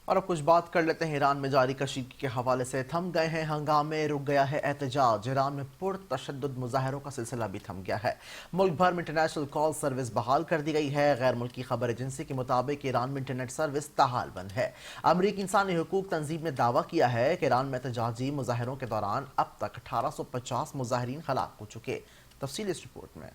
اور اب کچھ بات کر لیتے ہیں ایران میں جاری کشیدگی کے حوالے سے۔ تھم گئے ہیں ہنگامے، رک گیا ہے احتجاج۔ ایران میں پرتشدد مظاہروں کا سلسلہ بھی تھم گیا ہے۔ ملک بھر میں انٹرنیشنل کال سروس بحال کر دی گئی ہے۔ غیر ملکی خبر ایجنسی کے مطابق ایران میں انٹرنیٹ سروس تاحال بند ہے۔ امریکی انسانی حقوق تنظیم نے دعویٰ کیا ہے کہ ایران میں احتجاجی مظاہروں کے دوران اب تک 1850 مظاہرین ہلاک ہو چکے۔ تفصیل اس رپورٹ میں۔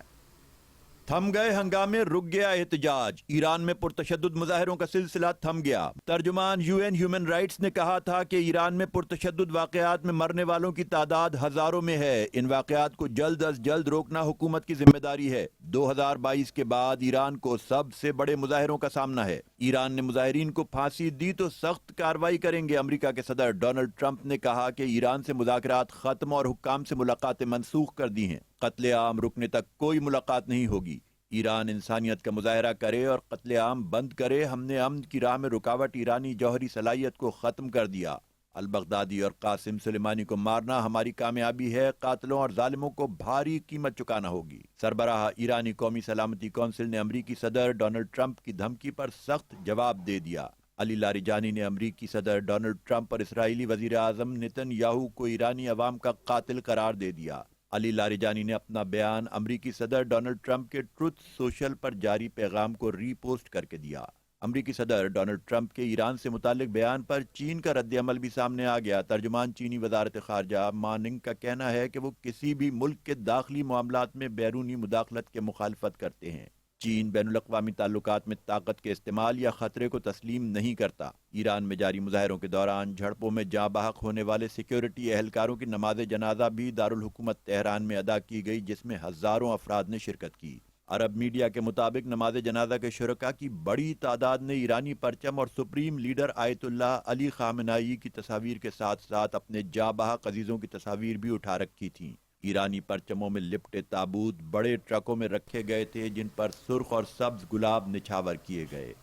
تھم گئے ہنگامے، رک گیا احتجاج۔ ایران میں پرتشدد مظاہروں کا سلسلہ تھم گیا۔ ترجمان UN ہیومن رائٹس نے کہا تھا کہ ایران میں پرتشدد واقعات میں مرنے والوں کی تعداد ہزاروں میں ہے۔ ان واقعات کو جلد از جلد روکنا حکومت کی ذمہ داری ہے۔ 2022 کے بعد ایران کو سب سے بڑے مظاہروں کا سامنا ہے۔ ایران نے مظاہرین کو پھانسی دی تو سخت کارروائی کریں گے۔ امریکہ کے صدر ڈونلڈ ٹرمپ نے کہا کہ ایران سے مذاکرات ختم اور حکام سے ملاقاتیں منسوخ کر دی ہیں۔ قتل عام رکنے تک کوئی ملاقات نہیں ہوگی۔ ایران انسانیت کا مظاہرہ کرے اور قتل عام بند کرے۔ ہم نے امن کی راہ میں رکاوٹ ایرانی جوہری صلاحیت کو ختم کر دیا۔ البغدادی اور قاسم سلیمانی کو مارنا ہماری کامیابی ہے۔ قاتلوں اور ظالموں کو بھاری قیمت چکانا ہوگی۔ سربراہ ایرانی قومی سلامتی کونسل نے امریکی صدر ڈونلڈ ٹرمپ کی دھمکی پر سخت جواب دے دیا۔ علی لاریجانی نے امریکی صدر ڈونلڈ ٹرمپ اور اسرائیلی وزیر اعظم نیتن یاہو کو ایرانی عوام کا قاتل قرار دے دیا۔ علی لاریجانی نے اپنا بیان امریکی صدر ڈونلڈ ٹرمپ کے ٹروتھ سوشل پر جاری پیغام کو ری پوسٹ کر کے دیا۔ امریکی صدر ڈونلڈ ٹرمپ کے ایران سے متعلق بیان پر چین کا رد عمل بھی سامنے آ گیا۔ ترجمان چینی وزارت خارجہ ما ننگ کا کہنا ہے کہ وہ کسی بھی ملک کے داخلی معاملات میں بیرونی مداخلت کے مخالفت کرتے ہیں۔ چین بین الاقوامی تعلقات میں طاقت کے استعمال یا خطرے کو تسلیم نہیں کرتا۔ ایران میں جاری مظاہروں کے دوران جھڑپوں میں جاں بحق ہونے والے سیکیورٹی اہلکاروں کی نماز جنازہ بھی دارالحکومت تہران میں ادا کی گئی، جس میں ہزاروں افراد نے شرکت کی۔ عرب میڈیا کے مطابق نماز جنازہ کے شرکاء کی بڑی تعداد نے ایرانی پرچم اور سپریم لیڈر آیت اللہ علی خامنائی کی تصاویر کے ساتھ ساتھ اپنے جاں بحق عزیزوں کی تصاویر بھی اٹھا رکھی تھیں۔ ایرانی پرچموں میں لپٹے تابوت بڑے ٹرکوں میں رکھے گئے تھے، جن پر سرخ اور سبز گلاب نچھاور کیے گئے۔